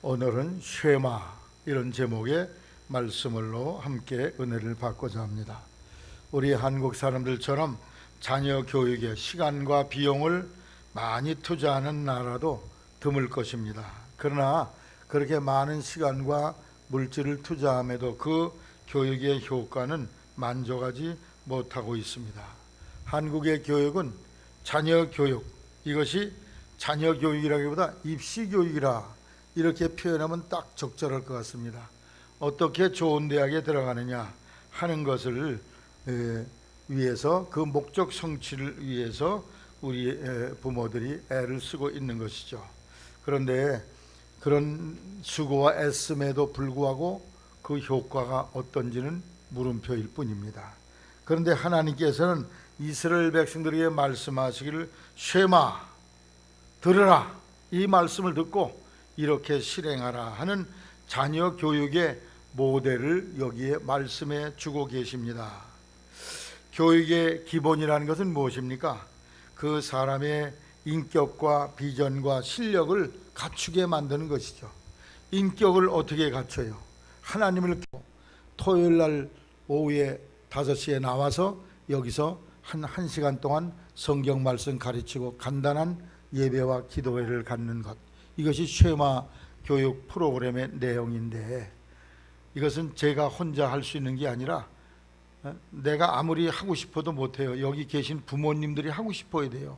오늘은 쉐마 이런 제목의 말씀으로 함께 은혜를 받고자 합니다. 우리 한국 사람들처럼 자녀 교육에 시간과 비용을 많이 투자하는 나라도 드물 것입니다. 그러나 그렇게 많은 시간과 물질을 투자함에도 그 교육의 효과는 만족하지 못하고 있습니다. 한국의 교육은 자녀 교육, 이것이 자녀 교육이라기보다 입시 교육이라 이렇게 표현하면 딱 적절할 것 같습니다. 어떻게 좋은 대학에 들어가느냐 하는 것을 위해서, 그 목적 성취를 위해서 우리 부모들이 애를 쓰고 있는 것이죠. 그런데 그런 수고와 애씀에도 불구하고 그 효과가 어떤지는 물음표일 뿐입니다. 그런데 하나님께서는 이스라엘 백성들에게 말씀하시기를 쉐마, 들으라, 이 말씀을 듣고 이렇게 실행하라 하는 자녀 교육의 모델을 여기에 말씀해 주고 계십니다. 교육의 기본이라는 것은 무엇입니까? 그 사람의 인격과 비전과 실력을 갖추게 만드는 것이죠. 인격을 어떻게 갖춰요? 하나님을 토요일 날 오후에 5시에 나와서 여기서 한 1시간 동안 성경 말씀 가르치고 간단한 예배와 기도회를 갖는 것, 이것이 쉐마 교육 프로그램의 내용인데, 이것은 제가 혼자 할 수 있는 게 아니라 내가 아무리 하고 싶어도 못해요. 여기 계신 부모님들이 하고 싶어야 돼요.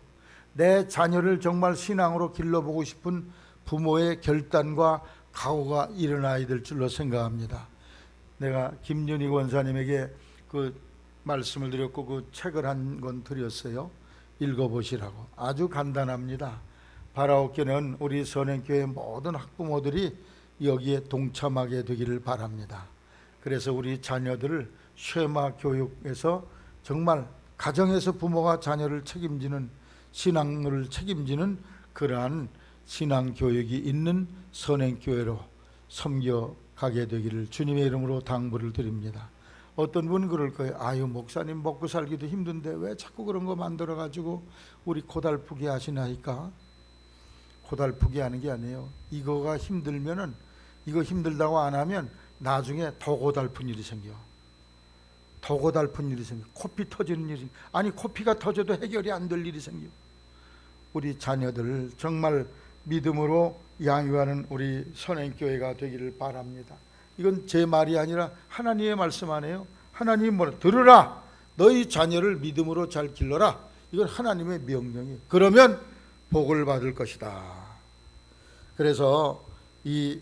내 자녀를 정말 신앙으로 길러보고 싶은 부모의 결단과 각오가 일어나야 될 줄로 생각합니다. 내가 김윤희 권사님에게 그 말씀을 드렸고 그 책을 한 권 드렸어요. 읽어보시라고. 아주 간단합니다. 바라옵기는 우리 선행교회 모든 학부모들이 여기에 동참하게 되기를 바랍니다. 그래서 우리 자녀들을 쉐마 교육에서 정말 가정에서 부모가 자녀를 책임지는, 신앙을 책임지는 그러한 신앙교육이 있는 선행교회로 섬겨가게 되기를 주님의 이름으로 당부를 드립니다. 어떤 분은 그럴 거예요. 아유, 목사님 먹고 살기도 힘든데 왜 자꾸 그런 거 만들어가지고 우리 고달프게 하시나이까? 고달프게 하는 게 아니에요. 이거가 힘들면은, 이거 힘들다고 안 하면 나중에 더 고달픈 일이 생겨. 더 고달픈 일이 생겨. 코피 터지는 일이, 아니 코피가 터져도 해결이 안 될 일이 생겨. 우리 자녀들을 정말 믿음으로 양육하는 우리 선행교회가 되기를 바랍니다. 이건 제 말이 아니라 하나님의 말씀 아니에요. 하나님이 뭐라? 들으라, 너희 자녀를 믿음으로 잘 길러라. 이건 하나님의 명령이에요. 그러면 복을 받을 것이다. 그래서 이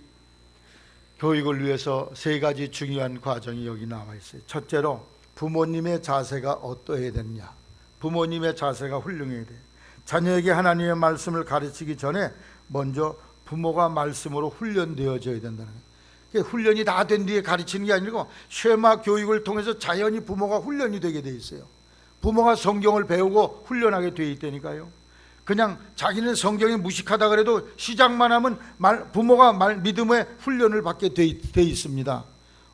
교육을 위해서 3가지 중요한 과정이 여기 나와 있어요. 첫째로 부모님의 자세가 어떠해야 되느냐. 부모님의 자세가 훌륭해야 돼요. 자녀에게 하나님의 말씀을 가르치기 전에 먼저 부모가 말씀으로 훈련되어져야 된다는 거예요. 훈련이 다 된 뒤에 가르치는 게 아니고 쉐마 교육을 통해서 자연히 부모가 훈련이 되게 돼 있어요. 부모가 성경을 배우고 훈련하게 돼 있다니까요. 그냥 자기는 성경이 무식하다 그래도 시작만 하면 부모가 믿음의 훈련을 받게 돼 있습니다.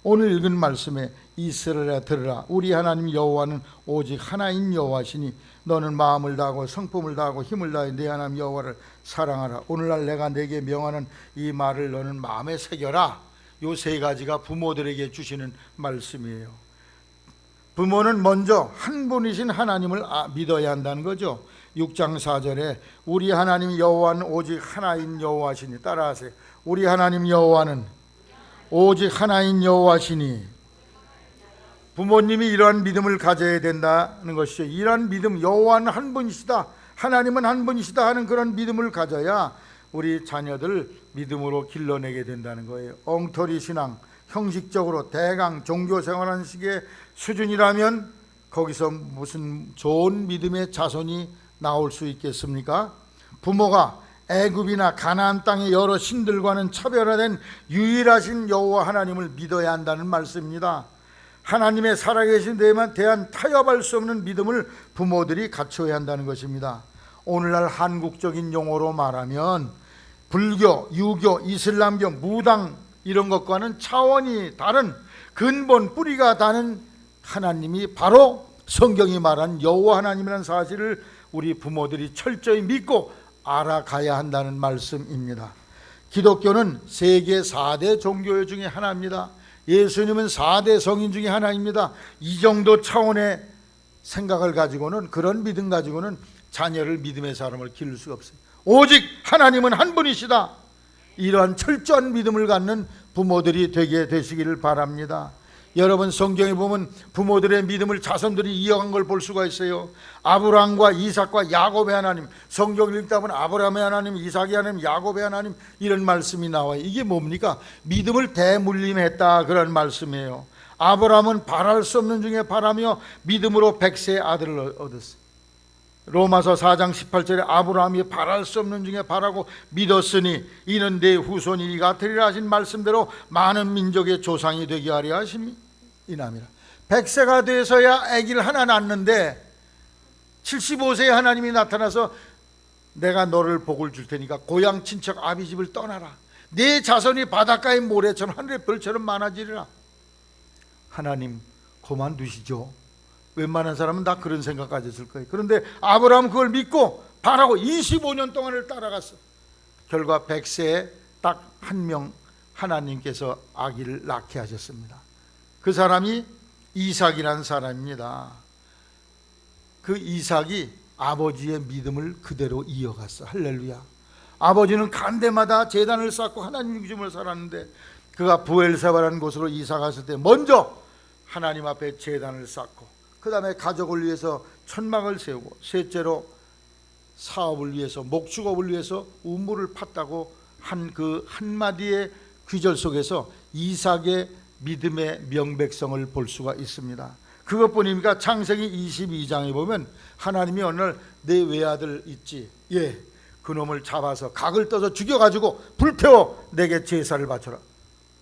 오늘 읽은 말씀에 이스라엘아 들으라, 우리 하나님 여호와는 오직 하나인 여호와시니 너는 마음을 다하고 성품을 다하고 힘을 다해 내 하나님 여호와를 사랑하라. 오늘날 내가 내게 명하는 이 말을 너는 마음에 새겨라. 요 3가지가 부모들에게 주시는 말씀이에요. 부모는 먼저 한 분이신 하나님을 믿어야 한다는 거죠. 6장 4절에 우리 하나님 여호와는 오직 하나인 여호와시니, 따라하세요. 우리 하나님 여호와는 오직 하나인 여호와시니. 부모님이 이러한 믿음을 가져야 된다는 것이죠. 이러한 믿음, 여호와는 한 분이시다, 하나님은 한 분이시다 하는 그런 믿음을 가져야 우리 자녀들 믿음으로 길러내게 된다는 거예요. 엉터리 신앙, 형식적으로 대강 종교 생활하는 식의 수준이라면 거기서 무슨 좋은 믿음의 자손이 나올 수 있겠습니까? 부모가 애굽이나 가나안 땅의 여러 신들과는 차별화된 유일하신 여호와 하나님을 믿어야 한다는 말씀입니다. 하나님의 살아계신 데에만 대한 타협할 수 없는 믿음을 부모들이 갖춰야 한다는 것입니다. 오늘날 한국적인 용어로 말하면 불교, 유교, 이슬람교, 무당 이런 것과는 차원이 다른 근본 뿌리가 다른 하나님이 바로 성경이 말한 여호와 하나님이라는 사실을 우리 부모들이 철저히 믿고 알아가야 한다는 말씀입니다. 기독교는 세계 4대 종교 중에 하나입니다. 예수님은 4대 성인 중에 하나입니다. 이 정도 차원의 생각을 가지고는, 그런 믿음 가지고는 자녀를 믿음의 사람을 기를 수가 없어요. 오직 하나님은 한 분이시다. 이러한 철저한 믿음을 갖는 부모들이 되게 되시기를 바랍니다. 여러분, 성경에 보면 부모들의 믿음을 자손들이 이어간 걸 볼 수가 있어요. 아브라함과 이삭과 야곱의 하나님, 성경을 읽다 보면 아브라함의 하나님, 이삭의 하나님, 야곱의 하나님, 이런 말씀이 나와요. 이게 뭡니까? 믿음을 대물림했다, 그런 말씀이에요. 아브라함은 바랄 수 없는 중에 바라며 믿음으로 100세의 아들을 얻었어요. 로마서 4장 18절에 아브라함이 바랄 수 없는 중에 바라고 믿었으니 이는 내 후손이 이가 되리라 하신 말씀대로 많은 민족의 조상이 되게 하려 하심이 이남이라. 100세가 돼서야 아기를 하나 낳는데 75세에 하나님이 나타나서 내가 너를 복을 줄 테니까 고향 친척 아비 집을 떠나라. 내 자손이 바닷가의 모래처럼 하늘의 별처럼 많아지리라. 하나님 그만두시죠. 웬만한 사람은 다 그런 생각 가졌을 거예요. 그런데 아브라함은 그걸 믿고 바라고 25년 동안을 따라갔어. 결과 100세에 딱 한 명 하나님께서 아기를 낳게 하셨습니다. 그 사람이 이삭이라는 사람입니다. 그 이삭이 아버지의 믿음을 그대로 이어갔어. 할렐루야. 아버지는 간데마다 제단을 쌓고 하나님 중심으로 살았는데 그가 부엘세바라는 곳으로 이사 갔을 때 먼저 하나님 앞에 제단을 쌓고, 그 다음에 가족을 위해서 천막을 세우고, 셋째로 사업을 위해서, 목축업을 위해서 우물을 팠다고 한 그 한마디의 귀절 속에서 이삭의 믿음의 명백성을 볼 수가 있습니다. 그것뿐입니까? 창세기 22장에 보면 하나님이 어느 날 내 외아들 있지, 그놈을 잡아서 각을 떠서 죽여가지고 불태워 내게 제사를 바쳐라.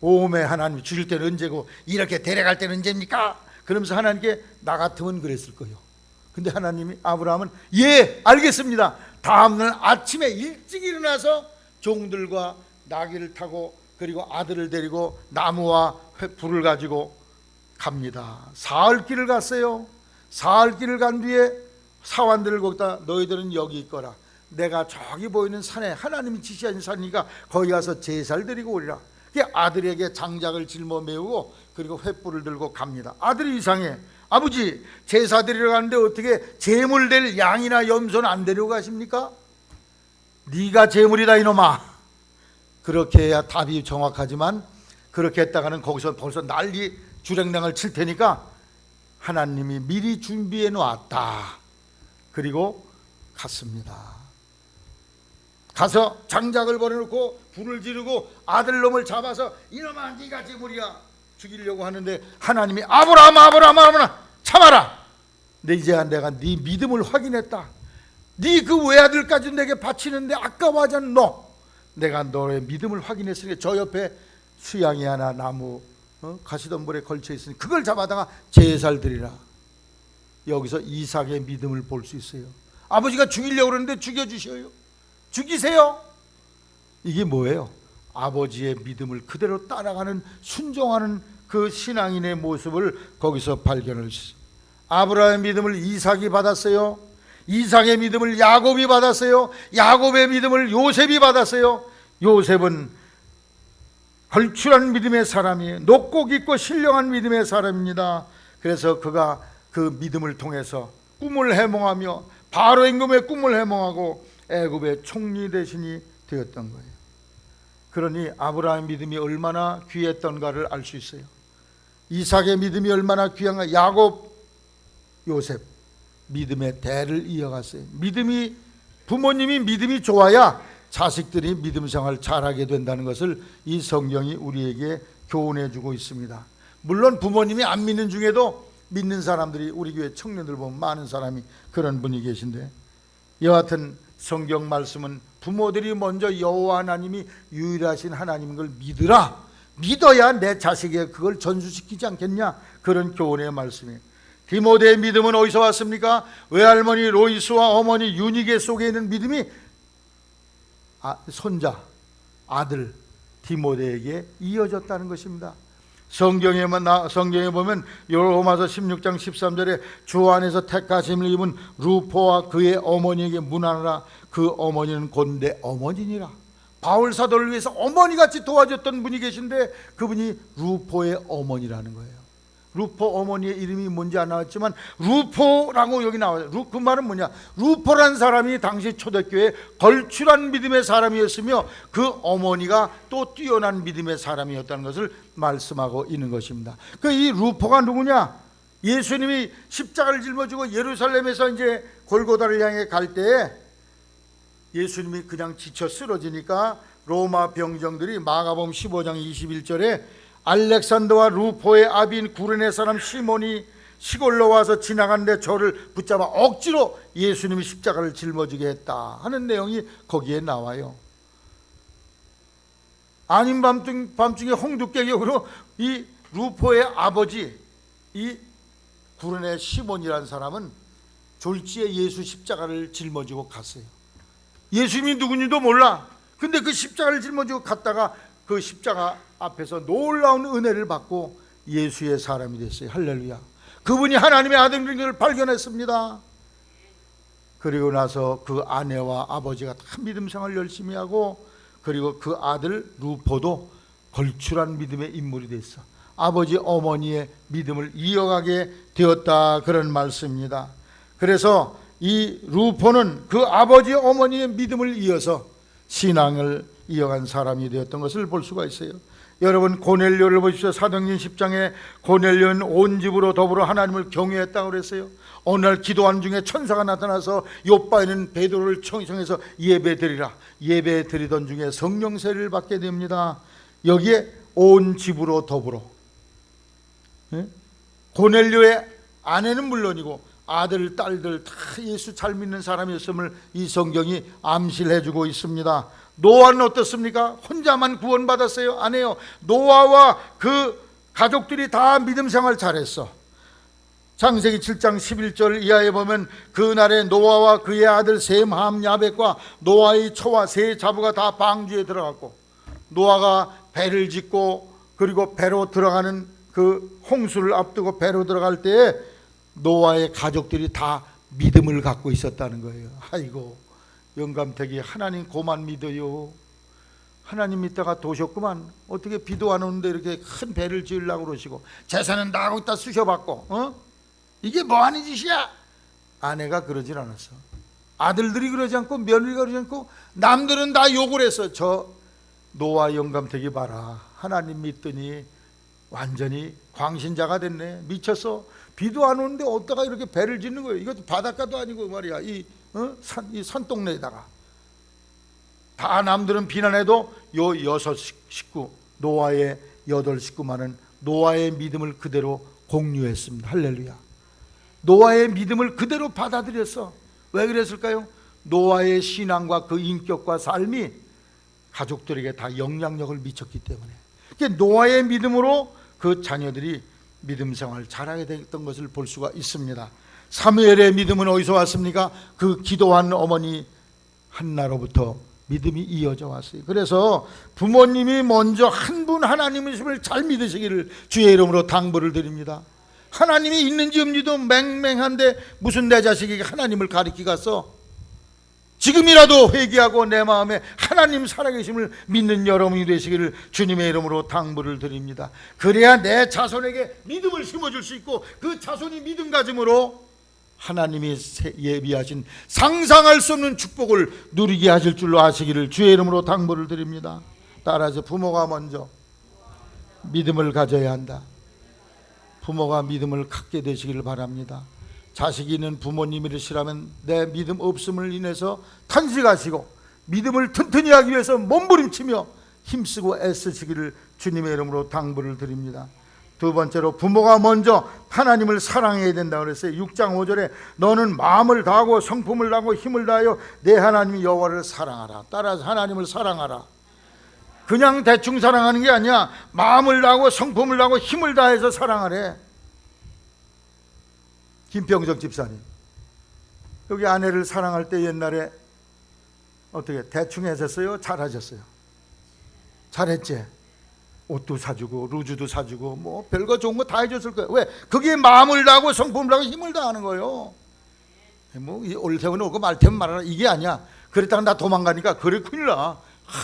오메, 하나님 죽일 때는 언제고 이렇게 데려갈 때는 언제입니까? 그러면서 하나님께 나 같으면 그랬을 거예요. 근데 하나님이, 아브라함은 알겠습니다. 다음날 아침에 일찍 일어나서 종들과 나귀를 타고 그리고 아들을 데리고 나무와 불을 가지고 갑니다. 사흘 길을 갔어요. 사흘 길을 간 뒤에 사환들을 거기다 너희들은 여기 있거라. 내가 저기 보이는 산에, 하나님이 지시하신 산이니까 거기 가서 제사를 드리고 오리라. 아들에게 장작을 짊어 메우고 그리고 횃불을 들고 갑니다. 아들이 이상해. 아버지, 제사 드리러 가는데 어떻게 제물 될 양이나 염소는 안 데리고 가십니까? 네가 제물이다 이놈아. 그렇게 해야 답이 정확하지만 그렇게 했다가는 거기서 벌써 난리 주랭랑을 칠 테니까 하나님이 미리 준비해 놓았다. 그리고 갔습니다. 가서 장작을 버려놓고 불을 지르고 아들놈을 잡아서 이놈아 네가 제물이야 죽이려고 하는데 하나님이 아브라함 참아라. 이제 내가 네 믿음을 확인했다. 네 그 외아들까지 내게 바치는데 아까워하지 않는 너, 내가 너의 믿음을 확인했으니 저 옆에 수양이 하나 나무 가시덤불에 걸쳐 있으니 그걸 잡아다가 제사를 드리라. 여기서 이삭의 믿음을 볼 수 있어요. 아버지가 죽이려고 그러는데 죽여주셔요. 죽이세요. 이게 뭐예요? 아버지의 믿음을 그대로 따라가는, 순종하는 그 신앙인의 모습을 거기서 발견할 수 있어요. 아브라함의 믿음을 이삭이 받았어요. 이삭의 믿음을 야곱이 받았어요. 야곱의 믿음을 요셉이 받았어요. 요셉은 걸출한 믿음의 사람이에요. 높고 깊고 신령한 믿음의 사람입니다. 그래서 그가 그 믿음을 통해서 꿈을 해몽하며 바로 임금의 꿈을 해몽하고 애굽의 총리 대신이 되었던 거예요. 그러니 아브라함의 믿음이 얼마나 귀했던가를 알 수 있어요. 이삭의 믿음이 얼마나 귀한가. 야곱, 요셉 믿음의 대를 이어갔어요. 부모님이 믿음이 좋아야 자식들이 믿음 생활 잘하게 된다는 것을 이 성경이 우리에게 교훈해 주고 있습니다. 물론 부모님이 안 믿는 중에도 믿는 사람들이, 우리 교회 청년들 보면 많은 사람이 그런 분이 계신데, 여하튼 성경 말씀은 부모들이 먼저 여호와 하나님이 유일하신 하나님인 걸 믿어야 내 자식에게 그걸 전수시키지 않겠냐, 그런 교훈의 말씀이에요. 디모데의 믿음은 어디서 왔습니까? 외할머니 로이스와 어머니 유니게 속에 있는 믿음이 손자, 아들 디모데에게 이어졌다는 것입니다. 성경에 보면 로마서 16장 13절에 주 안에서 택하심을 입은 루포와 그의 어머니에게 문하노라. 그 어머니는 곧 내 어머니니라. 바울 사도를 위해서 어머니같이 도와줬던 분이 계신데 그분이 루포의 어머니라는 거예요. 루포 어머니의 이름이 뭔지 안 나왔지만 루포라고 여기 나와요. 그 말은 뭐냐? 루포란 사람이 당시 초대교회 걸출한 믿음의 사람이었으며 그 어머니가 또 뛰어난 믿음의 사람이었다는 것을 말씀하고 있는 것입니다. 그 이 루포가 누구냐? 예수님이 십자가를 짊어지고 예루살렘에서 이제 골고다를 향해 갈 때에 예수님이 그냥 지쳐 쓰러지니까 로마 병정들이 마가복음 15장 21절에 알렉산더와 루포의 아비인 구레네 사람 시몬이 시골로 와서 지나가는데 저를 붙잡아 억지로 예수님이 십자가를 짊어지게 했다 하는 내용이 거기에 나와요. 아닌 밤중에 홍두깨격으로 이 루포의 아버지 이 구레네 시몬이라는 사람은 졸지에 예수 십자가를 짊어지고 갔어요. 예수님이 누군지도 몰라. 근데 그 십자가를 짊어지고 갔다가 그 십자가 앞에서 놀라운 은혜를 받고 예수의 사람이 됐어요. 할렐루야. 그분이 하나님의 아들인 걸 발견했습니다. 그리고 나서 그 아내와 아버지가 다 믿음 생활 열심히 하고, 그리고 그 아들 루포도 걸출한 믿음의 인물이 됐어. 아버지 어머니의 믿음을 이어가게 되었다, 그런 말씀입니다. 그래서 이 루포는 그 아버지 어머니의 믿음을 이어서 신앙을 이어간 사람이 되었던 것을 볼 수가 있어요. 여러분, 고넬료를 보십시오. 사도행전 10장에 고넬료는 온 집으로 더불어 하나님을 경외했다고 그랬어요. 어느 날 기도하는 중에 천사가 나타나서 요바에 있는 베드로를 청청해서 예배드리라. 예배드리던 중에 성령 세례를 받게 됩니다. 여기에 온 집으로 더불어, 고넬료의 아내는 물론이고 아들, 딸들 다 예수 잘 믿는 사람이었음을 이 성경이 암시를 해주고 있습니다. 노아는 어떻습니까? 혼자만 구원받았어요? 아니에요. 노아와 그 가족들이 다 믿음 생활 잘했어. 창세기 7장 11절 이하에 보면 그날에 노아와 그의 아들 셈, 함, 야벳과 노아의 처와 세 자부가 다 방주에 들어갔고, 노아가 배를 짓고 그리고 배로 들어가는 그 홍수를 앞두고 배로 들어갈 때에 노아의 가족들이 다 믿음을 갖고 있었다는 거예요. 아이고, 영감택이 하나님 고만 믿어요. 하나님 믿다가 도셨구만. 어떻게 비도 안 오는데 이렇게 큰 배를 지으려고 그러시고 재산은 다 거기다 쑤셔받고, 이게 뭐하는 짓이야? 아내가 그러질 않았어. 아들들이 그러지 않고 며느리가 그러지 않고 남들은 다 욕을 했어. 저 노아 영감택이 봐라, 하나님 믿더니 완전히 광신자가 됐네. 미쳤어. 비도 안 오는데 어디다가 이렇게 배를 짓는 거예요. 이것도 바닷가도 아니고 말이야. 이 산동네에다가. 다 남들은 비난해도 요 6 식구, 노아의 8 식구만은 노아의 믿음을 그대로 공유했습니다. 할렐루야. 노아의 믿음을 그대로 받아들였어. 왜 그랬을까요? 노아의 신앙과 그 인격과 삶이 가족들에게 다 영향력을 미쳤기 때문에. 그러니까 노아의 믿음으로 그 자녀들이 믿음 생활을 잘하게 됐던 것을 볼 수가 있습니다. 사무엘의 믿음은 어디서 왔습니까? 그 기도한 어머니 한나로부터 믿음이 이어져 왔어요. 그래서 부모님이 먼저 한 분 하나님이심을 잘 믿으시기를 주의 이름으로 당부를 드립니다. 하나님이 있는지 없는지도 맹맹한데 무슨 내 자식에게 하나님을 가르치겠어? 지금이라도 회개하고 내 마음에 하나님 살아계심을 믿는 여러분이 되시기를 주님의 이름으로 당부를 드립니다. 그래야 내 자손에게 믿음을 심어줄 수 있고 그 자손이 믿음 가짐으로 하나님이 예비하신 상상할 수 없는 축복을 누리게 하실 줄로 아시기를 주의 이름으로 당부를 드립니다. 따라서 부모가 먼저 믿음을 가져야 한다. 부모가 믿음을 갖게 되시기를 바랍니다. 자식이 있는 부모님이시라면 내 믿음 없음을 인해서 탄식하시고 믿음을 튼튼히 하기 위해서 몸부림치며 힘쓰고 애쓰시기를 주님의 이름으로 당부를 드립니다. 두 번째로 부모가 먼저 하나님을 사랑해야 된다고 그랬어요. 6장 5절에 너는 마음을 다하고 성품을 다하고 힘을 다하여 내 하나님 여호와를 사랑하라. 따라서 하나님을 사랑하라. 그냥 대충 사랑하는 게 아니야. 마음을 다하고 성품을 다하고 힘을 다해서 사랑하래. 김병적 집사님, 여기 아내를 사랑할 때 옛날에 어떻게 대충 하셨어요? 잘하셨어요? 잘했지? 옷도 사주고 루즈도 사주고 뭐 별거 좋은 거 다 해줬을 거예요. 왜? 그게 마음을 다하고 성품을 다하고 힘을 다하는 거예요. 뭐 올 태우는 오고 말 태우면 말하라 이게 아니야. 그랬다가 나 도망가니까 그래 큰일 나.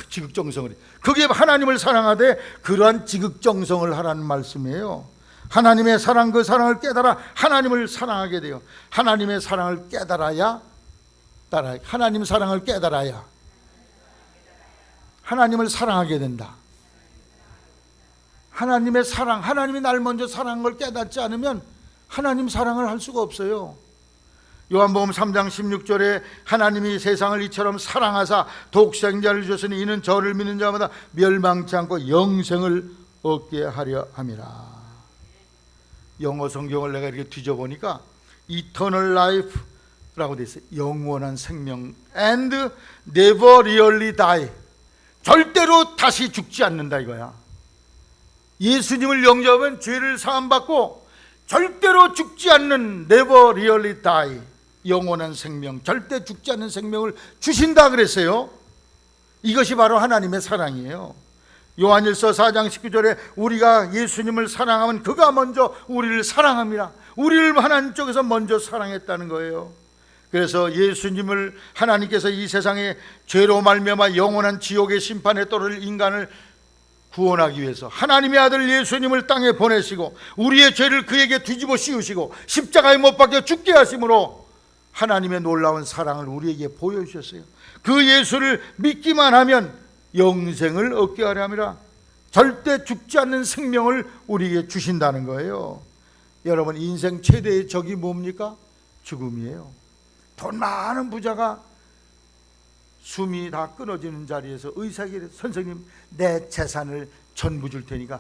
지극정성을. 그게 하나님을 사랑하되 그러한 지극정성을 하라는 말씀이에요. 하나님의 사랑, 그 사랑을 깨달아 하나님을 사랑하게 돼요. 하나님의 사랑을 깨달아야 하나님 사랑을 깨달아야 하나님을 사랑하게 된다. 하나님의 사랑, 하나님이 날 먼저 사랑한 걸 깨닫지 않으면 하나님 사랑을 할 수가 없어요. 요한복음 3장 16절에 하나님이 세상을 이처럼 사랑하사 독생자를 주셨으니 이는 저를 믿는 자마다 멸망치 않고 영생을 얻게 하려 함이라. 영어 성경을 내가 이렇게 뒤져보니까 Eternal Life라고 돼 있어요. 영원한 생명 and never really die. 절대로 다시 죽지 않는다 이거야. 예수님을 영접하면 죄를 사함받고 절대로 죽지 않는 never really die, 영원한 생명, 절대 죽지 않는 생명을 주신다 그랬어요. 이것이 바로 하나님의 사랑이에요. 요한일서 4장 19절에 우리가 예수님을 사랑하면 그가 먼저 우리를 사랑합니다. 우리를 하나님 쪽에서 먼저 사랑했다는 거예요. 그래서 예수님을 하나님께서 이 세상에 죄로 말미암아 영원한 지옥의 심판에 떨어질 인간을 구원하기 위해서 하나님의 아들 예수님을 땅에 보내시고 우리의 죄를 그에게 뒤집어 씌우시고 십자가에 못 박혀 죽게 하심으로 하나님의 놀라운 사랑을 우리에게 보여주셨어요. 그 예수를 믿기만 하면 영생을 얻게 하려 함이라. 절대 죽지 않는 생명을 우리에게 주신다는 거예요. 여러분, 인생 최대의 적이 뭡니까? 죽음이에요. 돈 많은 부자가 숨이 다 끊어지는 자리에서 의사에게 선생님, 내 재산을 전부 줄 테니까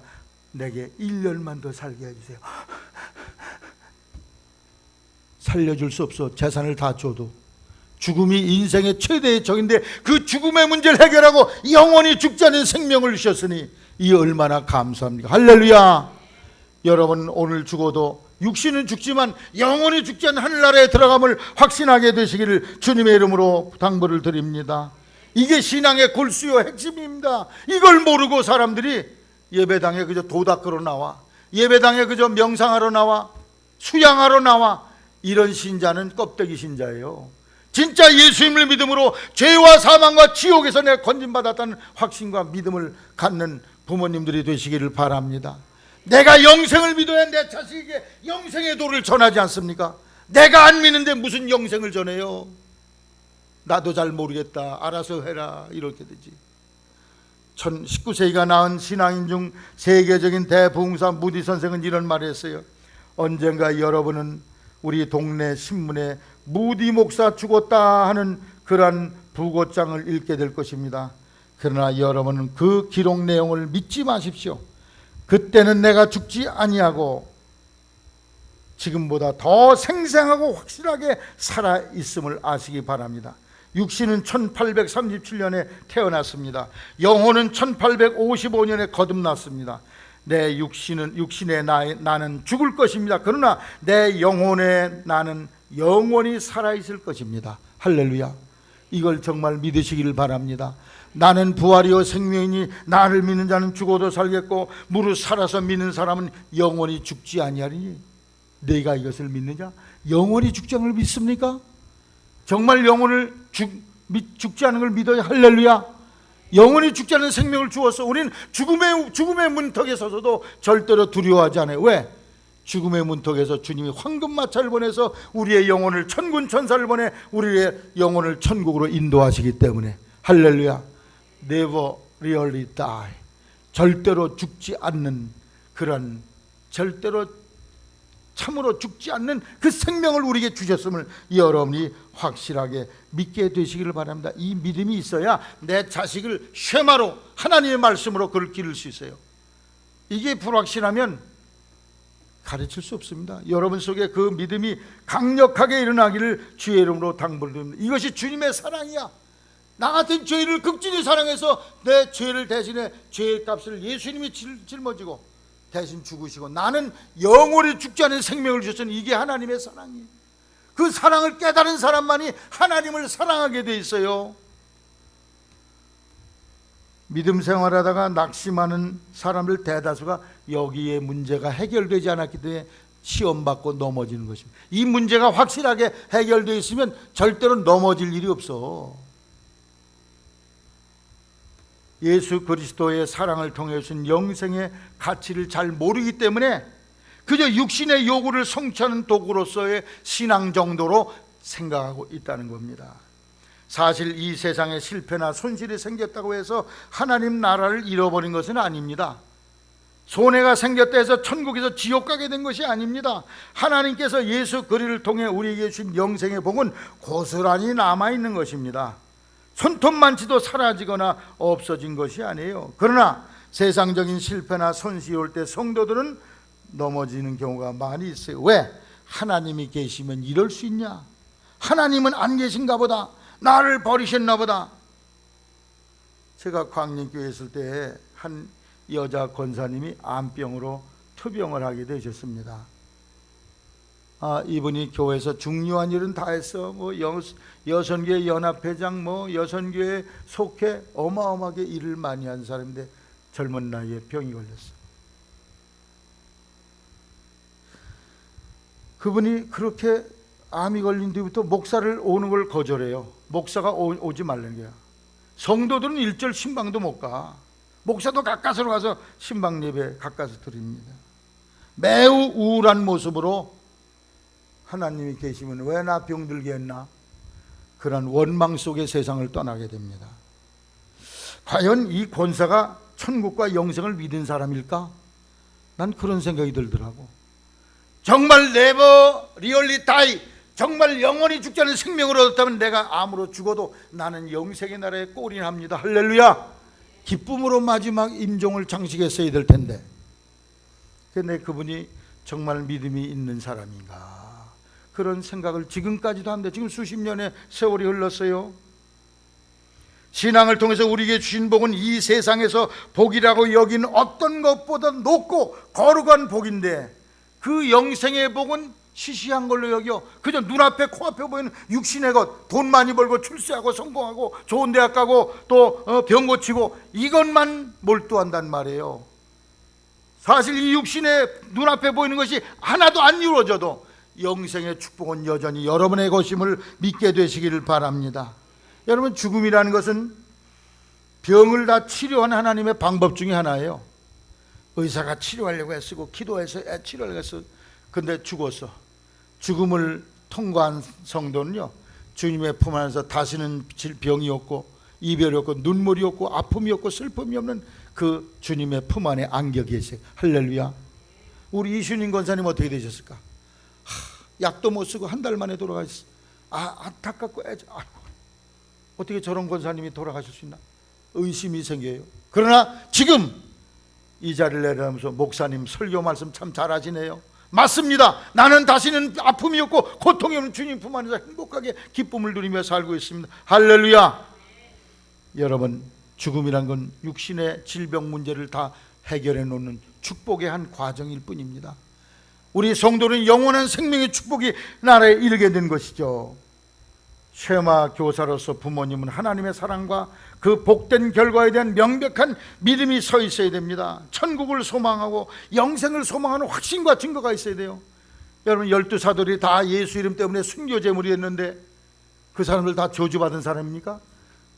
내게 1년만 더 살게 해주세요. 살려줄 수 없어. 재산을 다 줘도. 죽음이 인생의 최대의 적인데 그 죽음의 문제를 해결하고 영원히 죽지 않은 생명을 주셨으니 이 얼마나 감사합니까? 할렐루야. 여러분, 오늘 죽어도 육신은 죽지만 영원히 죽지 않는 하늘나라에 들어감을 확신하게 되시기를 주님의 이름으로 당부를 드립니다. 이게 신앙의 골수요 핵심입니다. 이걸 모르고 사람들이 예배당에 그저 도닦으러 나와, 예배당에 그저 명상하러 나와, 수양하러 나와, 이런 신자는 껍데기 신자예요. 진짜 예수님을 믿음으로 죄와 사망과 지옥에서 내가 건진받았다는 확신과 믿음을 갖는 부모님들이 되시기를 바랍니다. 내가 영생을 믿어야 내 자식에게 영생의 도를 전하지 않습니까? 내가 안 믿는데 무슨 영생을 전해요? 나도 잘 모르겠다, 알아서 해라, 이렇게 되지. 19세기가 낳은 신앙인 중 세계적인 대부흥사 무디 선생은 이런 말을 했어요. 언젠가 여러분은 우리 동네 신문에 무디 목사 죽었다 하는 그러한 부고장을 읽게 될 것입니다. 그러나 여러분은 그 기록 내용을 믿지 마십시오. 그때는 내가 죽지 아니하고 지금보다 더 생생하고 확실하게 살아있음을 아시기 바랍니다. 육신은 1837년에 태어났습니다. 영혼은 1855년에 거듭났습니다. 내 육신의 나는 죽을 것입니다. 그러나 내 영혼의 나는 영원히 살아있을 것입니다. 할렐루야. 이걸 정말 믿으시기를 바랍니다. 나는 부활이요 생명이니 나를 믿는 자는 죽어도 살겠고 무릇 살아서 믿는 사람은 영원히 죽지 아니하리니. 네가 이것을 믿느냐? 영원히 죽지 않는 걸 믿습니까? 정말 영혼을 죽지 않은 걸 믿어야. 할렐루야. 영원히 죽지 않는 생명을 주었어. 우리는 죽음의 문턱에 서서도 절대로 두려워하지 않아요. 왜? 죽음의 문턱에서 주님이 황금마차를 보내서 우리의 영혼을 천군 천사를 보내 우리의 영혼을 천국으로 인도하시기 때문에. 할렐루야. Never really die. 절대로 죽지 않는 그런, 절대로 참으로 죽지 않는 그 생명을 우리에게 주셨음을 여러분이 확실하게 믿게 되시기를 바랍니다. 이 믿음이 있어야 내 자식을 쉐마로 하나님의 말씀으로 그를 기를 수 있어요. 이게 불확실하면 가르칠 수 없습니다. 여러분 속에 그 믿음이 강력하게 일어나기를 주의 이름으로 당부를 드립니다. 이것이 주님의 사랑이야. 나 같은 죄인을 극진히 사랑해서 내 죄를 대신에 죄의 값을 예수님이 짊어지고 대신 죽으시고 나는 영원히 죽지 않은 생명을 주셨으니 이게 하나님의 사랑이에요. 그 사랑을 깨달은 사람만이 하나님을 사랑하게 돼 있어요. 믿음 생활하다가 낙심하는 사람들 대다수가 여기에 문제가 해결되지 않았기 때문에 시험받고 넘어지는 것입니다. 이 문제가 확실하게 해결되어 있으면 절대로 넘어질 일이 없어. 예수 그리스도의 사랑을 통해 주신 영생의 가치를 잘 모르기 때문에 그저 육신의 요구를 성취하는 도구로서의 신앙 정도로 생각하고 있다는 겁니다. 사실 이 세상에 실패나 손실이 생겼다고 해서 하나님 나라를 잃어버린 것은 아닙니다. 손해가 생겼다 해서 천국에서 지옥 가게 된 것이 아닙니다. 하나님께서 예수 그리스도를 통해 우리에게 주신 영생의 복은 고스란히 남아있는 것입니다. 손톱만치도 사라지거나 없어진 것이 아니에요. 그러나 세상적인 실패나 손실이 올 때 성도들은 넘어지는 경우가 많이 있어요. 왜? 하나님이 계시면 이럴 수 있냐? 하나님은 안 계신가 보다. 나를 버리셨나 보다. 제가 광림교회에 있을 때 한 여자 권사님이 암병으로 투병을 하게 되셨습니다. 이분이 교회에서 중요한 일은 다 했어. 여선교회 연합회장, 여선교회 속회 어마어마하게 일을 많이 한 사람인데 젊은 나이에 병이 걸렸어. 그분이 그렇게 암이 걸린 뒤부터 목사를 오는 걸 거절해요. 목사가 오지 말라는 거야. 성도들은 일절 신방도 못 가. 목사도 가까스로 가서 신방 예배 가까스 드립니다. 매우 우울한 모습으로 하나님이 계시면 왜 나 병들게 했나? 그런 원망 속에 세상을 떠나게 됩니다. 과연 이 권사가 천국과 영생을 믿은 사람일까? 난 그런 생각이 들더라고. 정말 never really die, 정말 영원히 죽지 않은 생명을 얻었다면 내가 암으로 죽어도 나는 영생의 나라에 꼴인합니다. 할렐루야. 기쁨으로 마지막 임종을 장식했어야 될 텐데, 근데 그분이 정말 믿음이 있는 사람인가, 그런 생각을 지금까지도 하는데, 지금 수십 년의 세월이 흘렀어요. 신앙을 통해서 우리에게 주신 복은 이 세상에서 복이라고 여긴 어떤 것보다 높고 거룩한 복인데, 그 영생의 복은 시시한 걸로 여겨 그저 눈앞에 코앞에 보이는 육신의 것, 돈 많이 벌고 출세하고 성공하고 좋은 대학 가고 또 병 고치고 이것만 몰두한단 말이에요. 사실 이 육신의 눈앞에 보이는 것이 하나도 안 이루어져도 영생의 축복은 여전히 여러분의 것임을 믿게 되시기를 바랍니다. 여러분, 죽음이라는 것은 병을 다 치료한 하나님의 방법 중에 하나예요. 의사가 치료하려고 애쓰고 기도해서 치료하려고 했어. 근데 죽었어. 죽음을 통과한 성도는요, 주님의 품 안에서 다시는 병이 없고 이별이 없고 눈물이 없고 아픔이 없고 슬픔이 없는 그 주님의 품 안에 안겨 계세요. 할렐루야. 우리 이순인 권사님 어떻게 되셨을까? 약도 못 쓰고 한 달 만에 돌아가셨어. 안타깝고 어떻게 저런 권사님이 돌아가실 수 있나? 의심이 생겨요. 그러나 지금 이 자리를 내려가면서 목사님 설교 말씀 참 잘하시네요. 맞습니다. 나는 다시는 아픔이 없고 고통이 없는 주님 품 안에서 행복하게 기쁨을 누리며 살고 있습니다. 할렐루야. 여러분, 죽음이란 건 육신의 질병 문제를 다 해결해 놓는 축복의 한 과정일 뿐입니다. 우리 성도는 영원한 생명의 축복이 나라에 이르게 된 것이죠. 쉐마 교사로서 부모님은 하나님의 사랑과 그 복된 결과에 대한 명백한 믿음이 서 있어야 됩니다. 천국을 소망하고 영생을 소망하는 확신과 증거가 있어야 돼요. 여러분, 12사도들이 다 예수 이름 때문에 순교제물이 했는데 그 사람들 다 저주받은 사람입니까?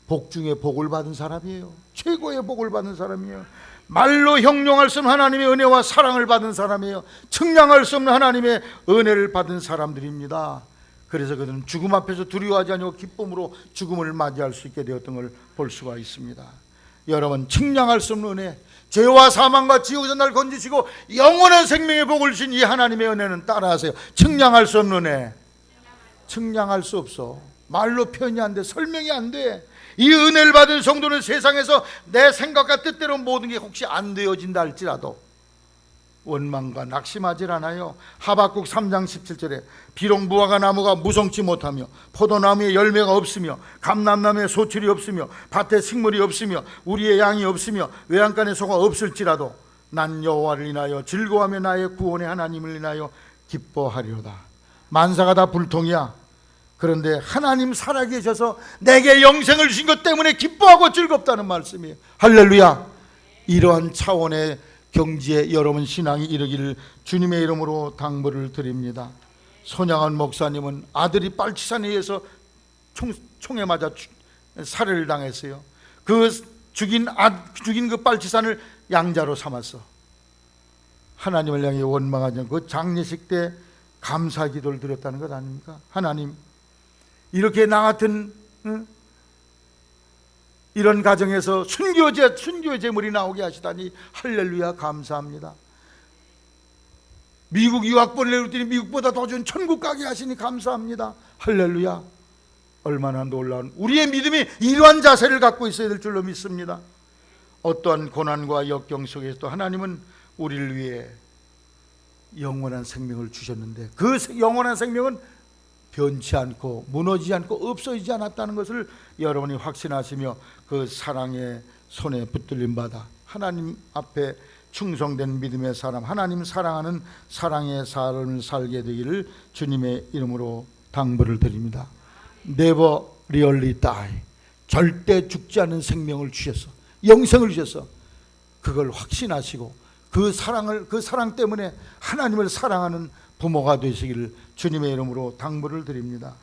복 중에 복을 받은 사람이에요. 최고의 복을 받은 사람이에요. 말로 형용할 수 없는 하나님의 은혜와 사랑을 받은 사람이에요. 측량할 수 없는 하나님의 은혜를 받은 사람들입니다. 그래서 그들은 죽음 앞에서 두려워하지 않고 기쁨으로 죽음을 맞이할 수 있게 되었던 걸 볼 수가 있습니다. 여러분, 측량할 수 없는 은혜, 죄와 사망과 지옥에서 날 건지시고 영원한 생명의 복을 주신 이 하나님의 은혜는 따라하세요. 측량할 수 없는 은혜, 측량할 수 없어. 말로 표현이 안 돼. 설명이 안 돼. 이 은혜를 받은 성도는 세상에서 내 생각과 뜻대로 모든 게 혹시 안 되어진다 할지라도 원망과 낙심하질 않아요. 하박국 3장 17절에 비록 무화과 나무가 무성치 못하며 포도나무에 열매가 없으며 감람나무에 소출이 없으며 밭에 식물이 없으며 우리의 양이 없으며 외양간에 소가 없을지라도 난 여호와를 인하여 즐거워하며 나의 구원의 하나님을 인하여 기뻐하리로다. 만사가 다 불통이야. 그런데 하나님 살아계셔서 내게 영생을 주신 것 때문에 기뻐하고 즐겁다는 말씀이에요. 할렐루야. 이러한 차원의 경지에 여러분 신앙이 이르기를 주님의 이름으로 당부를 드립니다. 손양원 목사님은 아들이 빨치산에 의해서 총에 맞아 살해를 당했어요. 그 죽인 그 빨치산을 양자로 삼았어. 하나님을 향해 원망하지 않고 그 장례식 때 감사 기도를 드렸다는 것 아닙니까? 하나님, 이렇게 나 같은 이런 가정에서 순교 제물이 나오게 하시다니 할렐루야, 감사합니다. 미국 유학 보내려고 했더니 미국보다 더 좋은 천국 가게 하시니 감사합니다. 할렐루야. 얼마나 놀라운, 우리의 믿음이 이러한 자세를 갖고 있어야 될 줄로 믿습니다. 어떠한 고난과 역경 속에서도 하나님은 우리를 위해 영원한 생명을 주셨는데 그 영원한 생명은 변치 않고 무너지지 않고 없어지지 않았다는 것을 여러분이 확신하시며 그 사랑의 손에 붙들림 받아 하나님 앞에 충성된 믿음의 사람, 하나님 사랑하는 사랑의 삶을 살게 되기를 주님의 이름으로 당부를 드립니다. Never really die. 절대 죽지 않는 생명을 주셔서, 영생을 주셔서 그걸 확신하시고 그 사랑 때문에 하나님을 사랑하는 부모가 되시기를 주님의 이름으로 당부를 드립니다.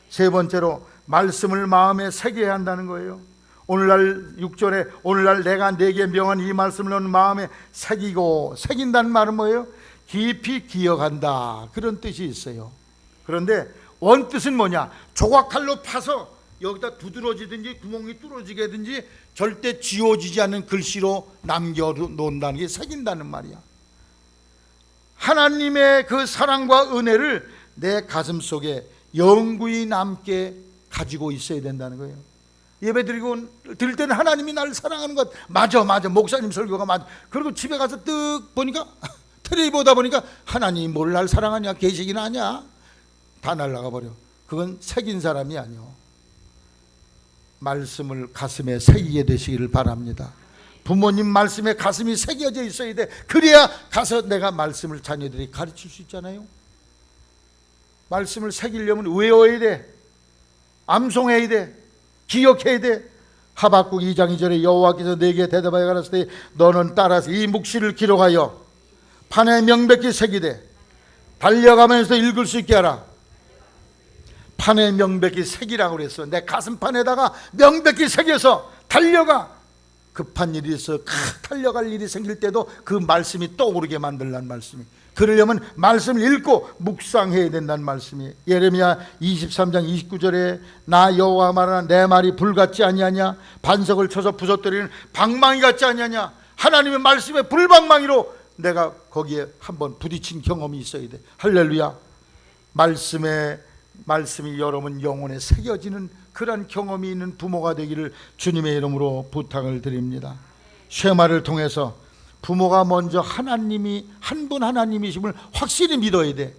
세 번째로, 말씀을 마음에 새겨야 한다는 거예요. 오늘날 6절에 오늘날 내가 네게 명한 이 말씀을 너는 마음에 새기고, 새긴다는 말은 뭐예요? 깊이 기억한다, 그런 뜻이 있어요. 그런데 원뜻은 뭐냐? 조각칼로 파서 여기다 두드러지든지 구멍이 뚫어지게 하든지 절대 지워지지 않는 글씨로 남겨놓는다는 게 새긴다는 말이야. 하나님의 그 사랑과 은혜를 내 가슴 속에 영구히 남게 가지고 있어야 된다는 거예요. 예배 드릴 때는 하나님이 나를 사랑하는 것 맞아, 목사님 설교가 맞아. 그리고 집에 가서 뜩 보니까 텔레비 보다 보니까 하나님이 뭘 날 사랑하냐, 계시긴 하냐, 다 날아가 버려. 그건 새긴 사람이 아니요. 말씀을 가슴에 새기게 되시기를 바랍니다. 부모님 말씀에 가슴이 새겨져 있어야 돼. 그래야 가서 내가 말씀을 자녀들이 가르칠 수 있잖아요. 말씀을 새기려면 외워야 돼, 암송해야 돼, 기억해야 돼. 하박국 2장 2절에 여호와께서 내게 대답하여 가라사대 너는 따라서 이 묵시를 기록하여 판에 명백히 새기되 달려가면서 읽을 수 있게 하라. 판에 명백히 새기라고 그랬어. 내 가슴판에다가 명백히 새겨서 달려가. 급한 일이 있어 달려갈 일이 생길 때도 그 말씀이 떠오르게 만들란 말씀이. 그러려면 말씀을 읽고 묵상해야 된다는 말씀이. 예레미야 23장 29절에 나 여호와 말하나 내 말이 불같지 아니하냐, 반석을 쳐서 부서뜨리는 방망이 같지 아니하냐. 하나님의 말씀에 불방망이로 내가 거기에 한번 부딪힌 경험이 있어야 돼. 할렐루야. 말씀이 여러분 영혼에 새겨지는 그러한 경험이 있는 부모가 되기를 주님의 이름으로 부탁을 드립니다. 쉐마를 통해서 부모가 먼저 하나님이 한 분 하나님이심을 확실히 믿어야 돼.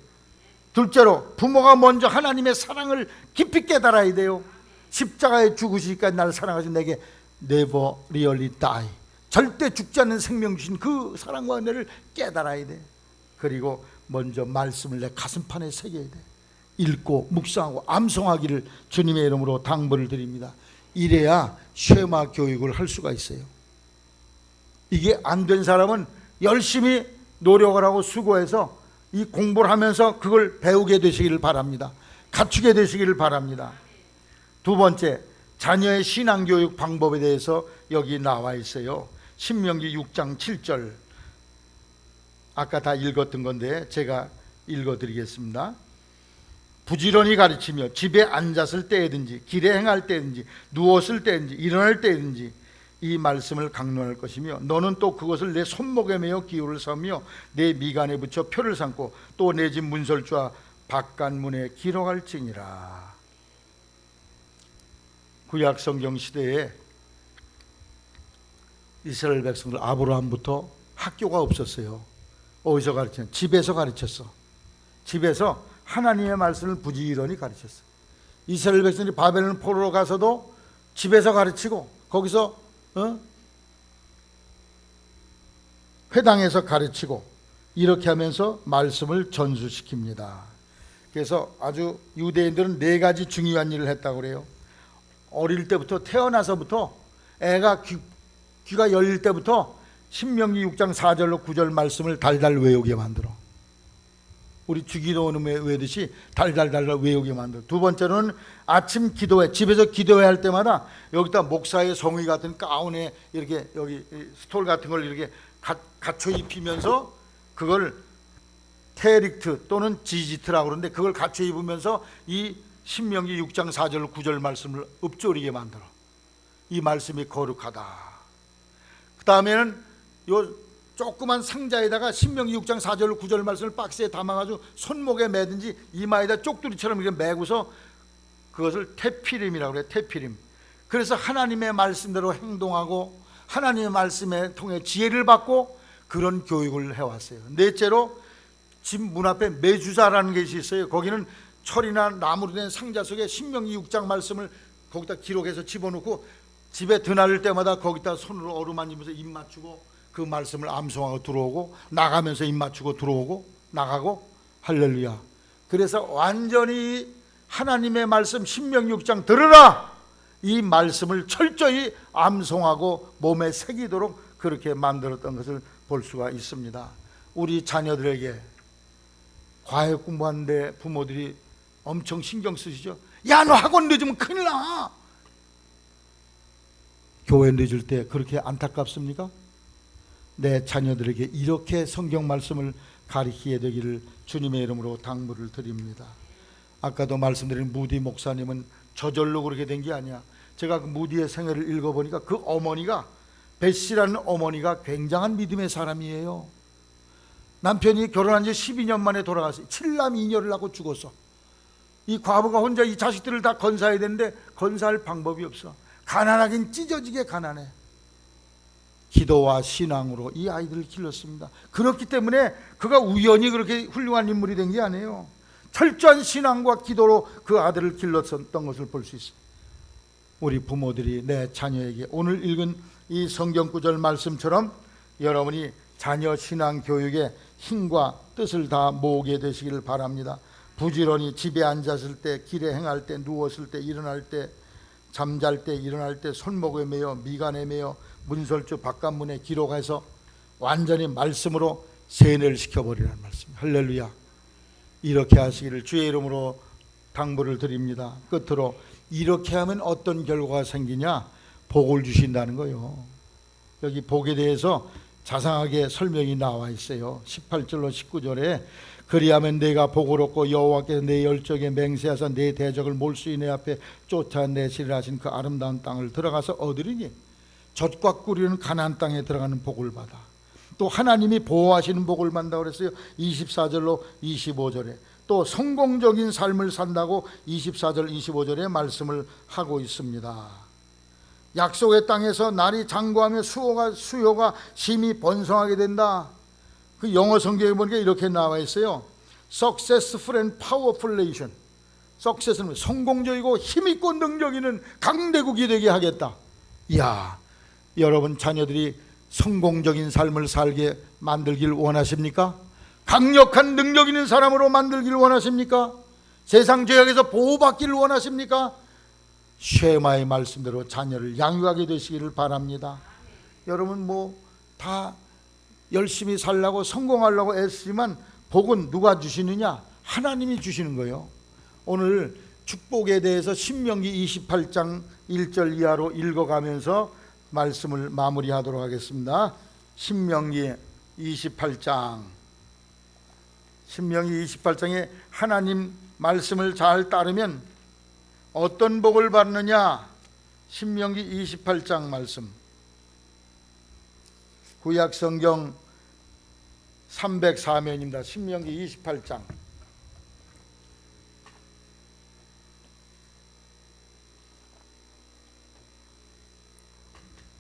둘째로, 부모가 먼저 하나님의 사랑을 깊이 깨달아야 돼요. 십자가에 죽으시니까 나를 사랑하신 내게 never really die, 절대 죽지 않는 생명 주신 그 사랑과 은혜를 깨달아야 돼. 그리고 먼저 말씀을 내 가슴판에 새겨야 돼. 읽고 묵상하고 암송하기를 주님의 이름으로 당부를 드립니다. 이래야 쉐마 교육을 할 수가 있어요. 이게 안 된 사람은 열심히 노력을 하고 수고해서 이 공부를 하면서 그걸 배우게 되시기를 바랍니다. 갖추게 되시기를 바랍니다. 두 번째, 자녀의 신앙교육 방법에 대해서 여기 나와 있어요. 신명기 6장 7절, 아까 다 읽었던 건데 제가 읽어드리겠습니다. 부지런히 가르치며 집에 앉았을 때든지 길에 행할 때든지 누웠을 때든지 일어날 때든지 이 말씀을 강론할 것이며 너는 또 그것을 내 손목에 매어 기호를 삼으며 내 미간에 붙여 표를 삼고 또 내 집 문설주와 바깥문에 기록할지니라. 구약 성경 시대에 이스라엘 백성들 아브라함부터 학교가 없었어요. 어디서 가르쳤냐? 집에서 가르쳤어. 집에서 하나님의 말씀을 부지런히 가르쳤어. 이스라엘 백성들이 바벨론 포로로 가서도 집에서 가르치고 거기서 회당에서 가르치고 이렇게 하면서 말씀을 전수시킵니다. 그래서 아주 유대인들은 4가지 중요한 일을 했다고 그래요. 어릴 때부터, 태어나서부터 애가 귀가 열릴 때부터 신명기 6장 4절로 9절 말씀을 달달 외우게 만들어. 우리 주기도는 외우듯이 달달달달 외우게 만들어. 두 번째로는 아침 기도회, 집에서 기도회 할 때마다 여기다 목사의 성의 같은 가운에 이렇게 여기 스톨 같은 걸 이렇게 갖춰 입히면서 그걸 테릭트 또는 지지트라고 그러는데 그걸 갖춰 입으면서 이 신명기 6장 4절 9절 말씀을 읊조리게 만들어. 이 말씀이 거룩하다. 그 다음에는 요 조그만 상자에다가 신명기 6장 4절 9절 말씀을 박스에 담아가지고 손목에 매든지 이마에다 쪽두리처럼 이렇게 매고서 그것을 테피림이라고 그래요. 테피림. 그래서 하나님의 말씀대로 행동하고 하나님의 말씀에 통해 지혜를 받고 그런 교육을 해왔어요. 넷째로 집 문 앞에 매주사라는 것이 있어요. 거기는 철이나 나무로 된 상자 속에 신명기 6장 말씀을 거기다 기록해서 집어넣고 집에 드나들 때마다 거기다 손으로 어루만지면서 입 맞추고 그 말씀을 암송하고 들어오고 나가면서 입 맞추고 들어오고 나가고. 할렐루야. 그래서 완전히 하나님의 말씀 신명기 6장 들으라, 이 말씀을 철저히 암송하고 몸에 새기도록 그렇게 만들었던 것을 볼 수가 있습니다. 우리 자녀들에게 과외 공부하는데 부모들이 엄청 신경 쓰시죠. 야, 너 학원 늦으면 큰일 나. 교회 늦을 때 그렇게 안타깝습니까? 내 자녀들에게 이렇게 성경 말씀을 가르치게 되기를 주님의 이름으로 당부를 드립니다. 아까도 말씀드린 무디 목사님은 저절로 그렇게 된 게 아니야. 제가 그 무디의 생애를 읽어보니까 그 어머니가, 베시라는 어머니가 굉장한 믿음의 사람이에요. 남편이 결혼한 지 12년 만에 돌아갔어요. 7남 2녀를 낳고 죽었어. 이 과부가 혼자 이 자식들을 다 건사해야 되는데 건사할 방법이 없어. 가난하긴 찢어지게 가난해. 기도와 신앙으로 이 아이들을 길렀습니다. 그렇기 때문에 그가 우연히 그렇게 훌륭한 인물이 된 게 아니에요. 철저한 신앙과 기도로 그 아들을 길렀었던 것을 볼 수 있어요. 우리 부모들이 내 자녀에게 오늘 읽은 이 성경 구절 말씀처럼 여러분이 자녀 신앙 교육에 힘과 뜻을 다 모으게 되시기를 바랍니다. 부지런히 집에 앉았을 때, 길에 행할 때, 누웠을 때, 일어날 때, 잠잘 때, 일어날 때 손목에 매어 미간에 매어 문설주 바깥문에 기록해서 완전히 말씀으로 세뇌를 시켜버리라는 말씀. 할렐루야. 이렇게 하시기를 주의 이름으로 당부를 드립니다. 끝으로 이렇게 하면 어떤 결과가 생기냐? 복을 주신다는 거예요. 여기 복에 대해서 자상하게 설명이 나와 있어요. 18절로 19절에 그리하면 내가 복을 얻고 여호와께서 내 열적에 맹세하사 내 대적을 몰수히 내 앞에 쫓아내시리라 하신 그 아름다운 땅을 들어가서 얻으리니 젖과 꿀이는 가나안 땅에 들어가는 복을 받아. 또 하나님이 보호하시는 복을 받는다고 그랬어요. 24절로 25절에 또 성공적인 삶을 산다고 24절 25절에 말씀을 하고 있습니다. 약속의 땅에서 날이 장구하며 수요가 심히 번성하게 된다. 그 영어 성경에 보니까 이렇게 나와 있어요. Successful and powerful nation. Success는 성공적이고 힘있고 능력 있는 강대국이 되게 하겠다. 이야, 여러분 자녀들이 성공적인 삶을 살게 만들길 원하십니까? 강력한 능력 있는 사람으로 만들길 원하십니까? 세상 죄악에서 보호받기를 원하십니까? 쉐마의 말씀대로 자녀를 양육하게 되시기를 바랍니다. 여러분 다 열심히 살려고 성공하려고 애쓰지만 복은 누가 주시느냐? 하나님이 주시는 거예요. 오늘 축복에 대해서 신명기 28장 1절 이하로 읽어가면서 말씀을 마무리하도록 하겠습니다. 신명기 28장에 하나님 말씀을 잘 따르면 어떤 복을 받느냐? 신명기 28장 말씀, 구약 성경 304면입니다. 신명기 28장.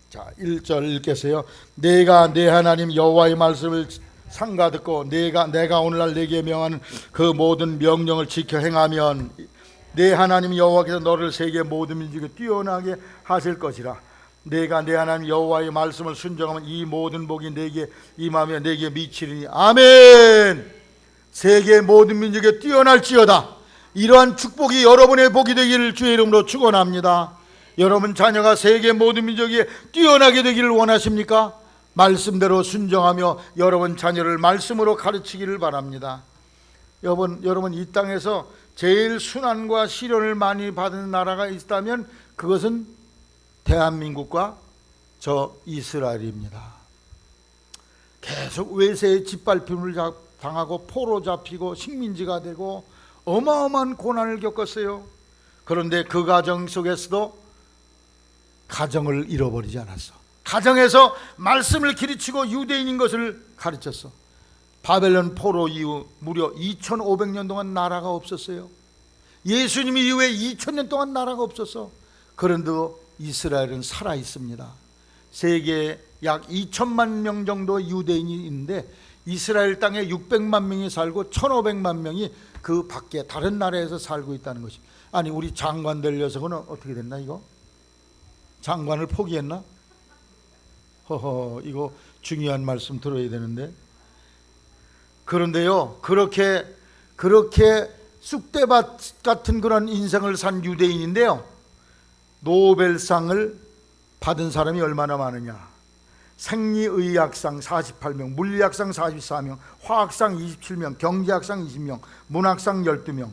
자, 1절 읽겠어요. 내가 내 하나님 여호와의 말씀을 상가 듣고 내가 오늘날 내게 명하는 그 모든 명령을 지켜 행하면 내 하나님 여호와께서 너를 세계 모든 민족에 뛰어나게 하실 것이라. 내가 내 하나님 여호와의 말씀을 순종하면 이 모든 복이 내게 임하며 내게 미치리니. 아멘. 세계 모든 민족에 뛰어날지어다. 이러한 축복이 여러분의 복이 되기를 주의 이름으로 축원합니다. 여러분 자녀가 세계 모든 민족에 뛰어나게 되기를 원하십니까? 말씀대로 순종하며 여러분 자녀를 말씀으로 가르치기를 바랍니다. 여러분 이 땅에서 제일 순환과 시련을 많이 받은 나라가 있다면 그것은 대한민국과 저 이스라엘입니다. 계속 외세의 짓밟힘을 당하고 포로 잡히고 식민지가 되고 어마어마한 고난을 겪었어요. 그런데 그 과정 속에서도 가정을 잃어버리지 않았어. 가정에서 말씀을 기르치고 유대인인 것을 가르쳤어. 바벨론 포로 이후 무려 2500년 동안 나라가 없었어요. 예수님 이후에 2000년 동안 나라가 없었어. 그런데도 이스라엘은 살아 있습니다. 세계에 약 2천만 명 정도 유대인이 있는데 이스라엘 땅에 600만 명이 살고 1500만 명이 그 밖에 다른 나라에서 살고 있다는 것이. 아니 우리 장관 될 녀석은 어떻게 됐나 이거? 장관을 포기했나? 허허, 이거 중요한 말씀 들어야 되는데. 그런데요, 그렇게 쑥대밭 같은 그런 인생을 산 유대인인데요, 노벨상을 받은 사람이 얼마나 많으냐. 생리의학상 48명, 물리학상 44명, 화학상 27명, 경제학상 20명, 문학상 12명.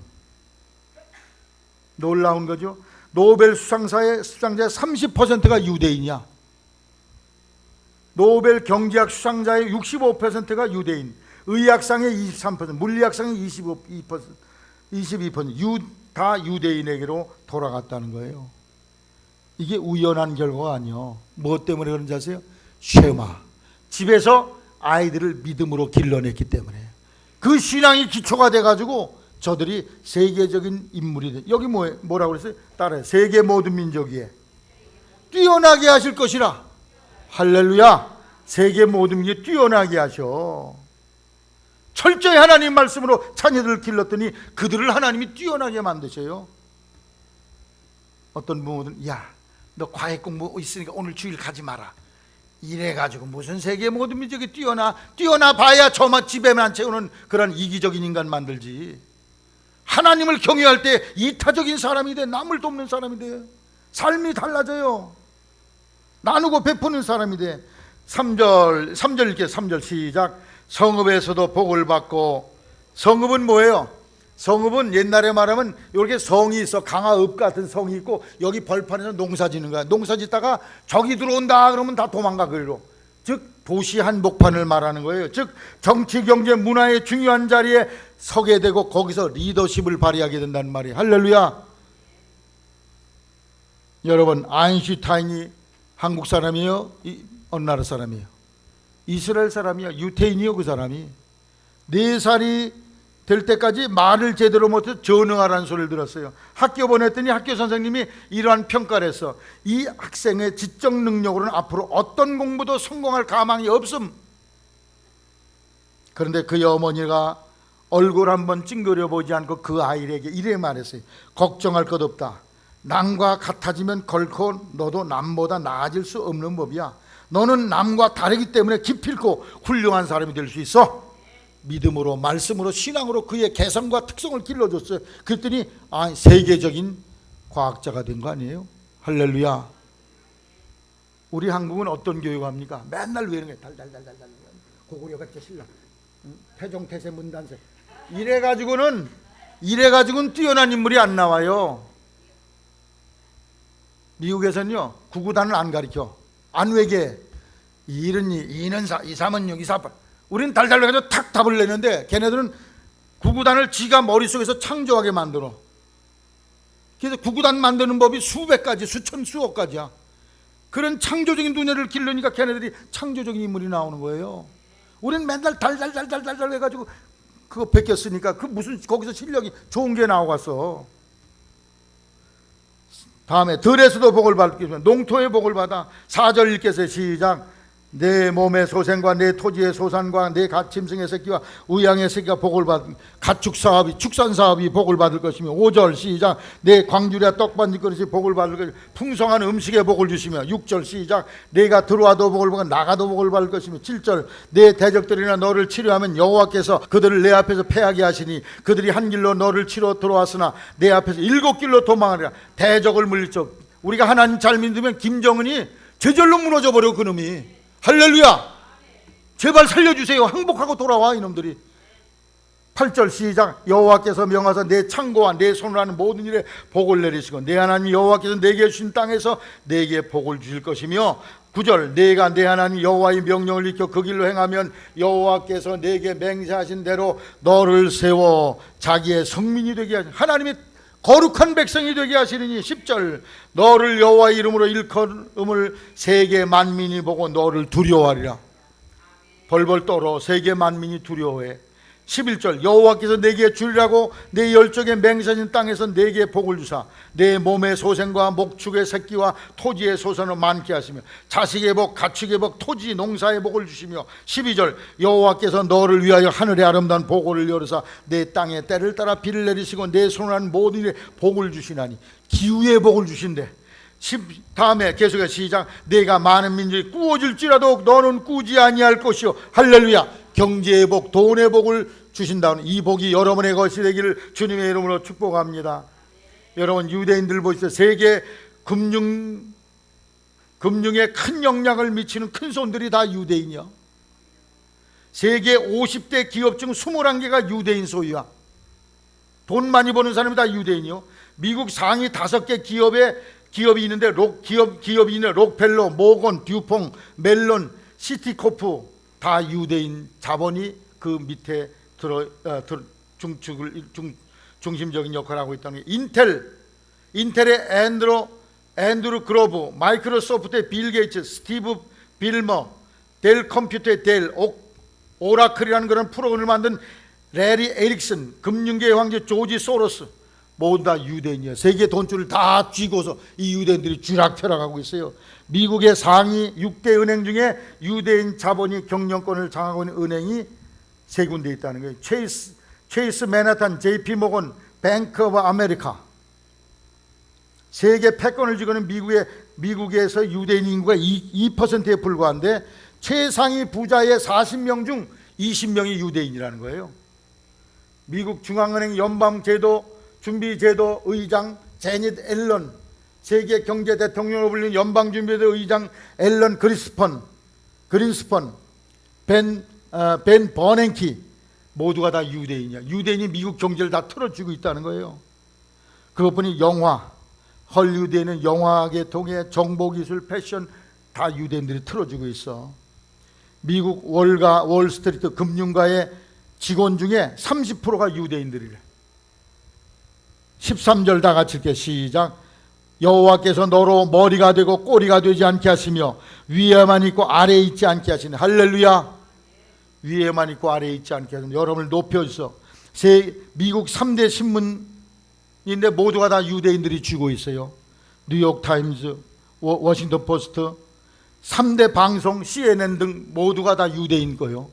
놀라운 거죠. 노벨 수상자의 30%가 유대인이야. 노벨 경제학 수상자의 65%가 유대인, 의학상의 23%, 물리학상의 22%, 다 유대인에게로 돌아갔다는 거예요. 이게 우연한 결과가 아니요. 무엇 때문에 그런지 아세요? 쉐마, 집에서 아이들을 믿음으로 길러냈기 때문에. 그 신앙이 기초가 돼가지고 저들이 세계적인 인물이 돼. 여기 뭐라고 그랬어요? 따라해. 세계 모든 민족이에 뛰어나게 하실 것이라. 할렐루야. 세계 모든 민족이 뛰어나게 하셔. 철저히 하나님 말씀으로 자녀들을 길렀더니 그들을 하나님이 뛰어나게 만드셔요. 어떤 부모들은 야, 너 과외 공부 있으니까 오늘 주일 가지 마라. 이래가지고 무슨 세계 모든 민족이 뛰어나 봐야 저만 집에만 채우는 그런 이기적인 인간 만들지. 하나님을 경외할 때 이타적인 사람이 돼. 남을 돕는 사람이 돼. 삶이 달라져요. 나누고 베푸는 사람이 돼. 3절 읽게. 3절 시작. 성읍에서도 복을 받고. 성읍은 뭐예요? 성읍은 옛날에 말하면 이렇게 성이 있어. 강화읍 같은 성이 있고 여기 벌판에서 농사 짓는 거야. 농사 짓다가 적이 들어온다 그러면 다 도망가. 그리로 즉 도시 한복판을 말하는 거예요. 즉 정치 경제 문화의 중요한 자리에 서게 되고 거기서 리더십을 발휘하게 된다는 말이에요. 할렐루야. 여러분, 아인슈타인이 한국 사람이에요? 어느 나라 사람이에요? 이스라엘 사람이야. 유태인이요. 그 사람이 4살이 될 때까지 말을 제대로 못해서 전응하라는 소리를 들었어요. 학교 보냈더니 학교 선생님이 이러한 평가를 했어. 이 학생의 지적 능력으로는 앞으로 어떤 공부도 성공할 가망이 없음. 그런데 그의 어머니가 얼굴 한번 찡그려보지 않고 그 아이에게 이래 말했어요. 걱정할 것 없다. 남과 같아지면 결코 너도 남보다 나아질 수 없는 법이야. 너는 남과 다르기 때문에 기필코 훌륭한 사람이 될 수 있어. 믿음으로, 말씀으로, 신앙으로 그의 개성과 특성을 길러줬어요. 그랬더니 세계적인 과학자가 된 거 아니에요? 할렐루야. 우리 한국은 어떤 교육합니까? 맨날 왜 이런 게 달달달달달 고구려가 신랑, 태종태세 문단세 이래가지고는 뛰어난 인물이 안 나와요. 미국에서는요 구구단을 안 가르쳐. 안 외계 1은 2, 2는 4, 2, 3은 6, 2, 4, 8. 우리는 달달해가지고 탁 답을 내는데 걔네들은 구구단을 지가 머릿속에서 창조하게 만들어. 그래서 구구단 만드는 법이 수백 가지, 수천, 수억 가지야. 그런 창조적인 두뇌를 기르니까 걔네들이 창조적인 인물이 나오는 거예요. 우리는 맨날 달달달달달 해가지고 그거 베꼈으니까 그 무슨 거기서 실력이 좋은 게 나와갔어. 다음에 들에서도 복을 받기 위해 농토의 복을 받아. 4절 읽겠어요. 시작. 내 몸의 소생과 내 토지의 소산과 내 갓짐승의 새끼와 우양의 새끼가 복을 받, 가축사업이 축산사업이 복을 받을 것이며. 5절 시작. 내 광주리와 떡반지 그릇이 복을 받을 것이며 풍성한 음식에 복을 주시며. 6절 시작. 내가 들어와도 복을 받고 나가도 복을 받을 것이며. 7절 내 대적들이나 너를 치료하면 여호와께서 그들을 내 앞에서 패하게 하시니 그들이 한 길로 너를 치러 들어왔으나 내 앞에서 7길로 도망하리라. 대적을 물리쳐. 우리가 하나님 잘 믿으면 김정은이 저절로 무너져 버려. 그놈이. 할렐루야. 제발 살려주세요. 항복하고 돌아와 이놈들이. 8절 시작. 여호와께서 명하사 내 창고와 내 손으로 하는 모든 일에 복을 내리시고 내 하나님 여호와께서 내게 주신 땅에서 내게 복을 주실 것이며 9절 내가 내 하나님 여호와의 명령을 익혀 그 길로 행하면 여호와께서 내게 맹세하신 대로 너를 세워 자기의 성민이 되게 하시니 하나님의 거룩한 백성이 되게 하시리니 10절 너를 여호와의 이름으로 일컬음을 세계 만민이 보고 너를 두려워하리라. 벌벌 떨어 세계 만민이 두려워해. 11절 여호와께서 내게 주리라고 내 열정에 맹세하신 땅에서 내게 복을 주사 내 몸의 소생과 목축의 새끼와 토지의 소산을 많게 하시며 자식의 복 가축의 복 토지 농사의 복을 주시며 12절 여호와께서 너를 위하여 하늘의 아름다운 보고를 열으사 내 땅에 때를 따라 비를 내리시고 내 손을 한 모든 일에 복을 주시나니 기후의 복을 주신대. 다음에 계속해서 시작. 내가 많은 민족이 꾸어질지라도 너는 꾸지 아니할 것이요 할렐루야. 경제의 복 돈의 복을 주신다는 이 복이 여러분의 것이 되기를 주님의 이름으로 축복합니다. 여러분 유대인들 보시죠. 세계 금융에 큰 영향을 미치는 큰 손들이 다 유대인이요. 세계 50대 기업 중 21개가 유대인 소유야. 돈 많이 버는 사람이 다 유대인이요. 미국 상위 5개 기업이 있는데 기업이 있는 록펠러, 모건, 듀퐁, 멜론, 시티코프 다 유대인 자본이 그 밑에 중심적인 역할을 하고 있다는 게 인텔의 앤드루 그로브, 마이크로소프트의 빌 게이츠, 스티브 빌머, 델 컴퓨터의 델, 오라클이라는 그런 프로그램을 만든 레리 에릭슨, 금융계의 황제 조지 소로스 모두 다 유대인이에요. 세계 돈줄을 다 쥐고서 이 유대인들이 쥐락펴락하고 있어요. 미국의 상위 6대 은행 중에 유대인 자본이 경영권을 장악하고 있는 은행이 3군데 있다는 거예요. 체이스 맨하탄, JP 모건, 뱅크 오브 아메리카. 세계 패권을 쥐고 있는 미국에서 유대인 인구가 2%에 불과한데 최상위 부자의 40명 중 20명이 유대인이라는 거예요. 미국 중앙은행 연방제도 준비제도 의장 제닛 앨런, 세계 경제 대통령으로 불리는 연방준비제도 의장 앨런 그린스펀, 벤 버냉키 모두가 다 유대인이야. 유대인이 미국 경제를 다 틀어주고 있다는 거예요. 그것뿐이 영화, 헐리우드에는 영화계 통해 정보기술, 패션 다 유대인들이 틀어주고 있어. 미국 월스트리트 금융가의 직원 중에 30%가 유대인들이래. 13절 다 같이 읽게 시작. 여호와께서 너로 머리가 되고 꼬리가 되지 않게 하시며 위에만 있고 아래에 있지 않게 하시네. 할렐루야. 위에만 있고 아래에 있지 않게 하시며 여러분을 높여주소. 미국 3대 신문인데 모두가 다 유대인들이 쥐고 있어요. 뉴욕타임즈, 워싱턴 포스트, 3대 방송 CNN 등 모두가 다 유대인 거요.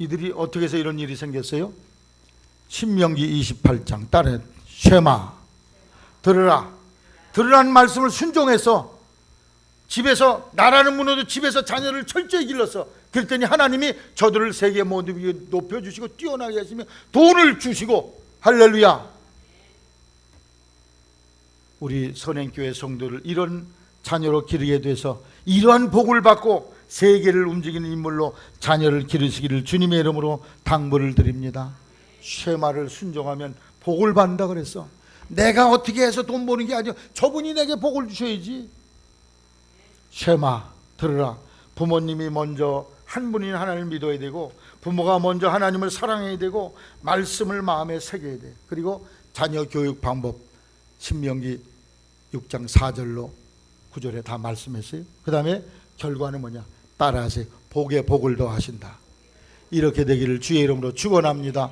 이들이 어떻게 해서 이런 일이 생겼어요? 신명기 28장 따라 쉐마 들으라는 말씀을 순종해서 집에서 나라는 무너도 집에서 자녀를 철저히 길렀어. 그랬더니 하나님이 저들을 세계 모두 위에 높여주시고 뛰어나게 하시며 돈을 주시고 할렐루야. 우리 선행교회 성도를 이런 자녀로 기르게 돼서 이러한 복을 받고 세계를 움직이는 인물로 자녀를 기르시기를 주님의 이름으로 당부를 드립니다. 쉐마를 순종하면 복을 받는다 그랬어. 내가 어떻게 해서 돈 버는 게 아니야. 저분이 내게 복을 주셔야지. 쉐마 들으라. 부모님이 먼저 한 분인 하나님을 믿어야 되고 부모가 먼저 하나님을 사랑해야 되고 말씀을 마음에 새겨야 돼. 그리고 자녀 교육 방법 신명기 6장 4절로 9절에 다 말씀했어요. 그 다음에 결과는 뭐냐? 따라하세요. 복에 복을 더하신다. 이렇게 되기를 주의 이름으로 축원합니다.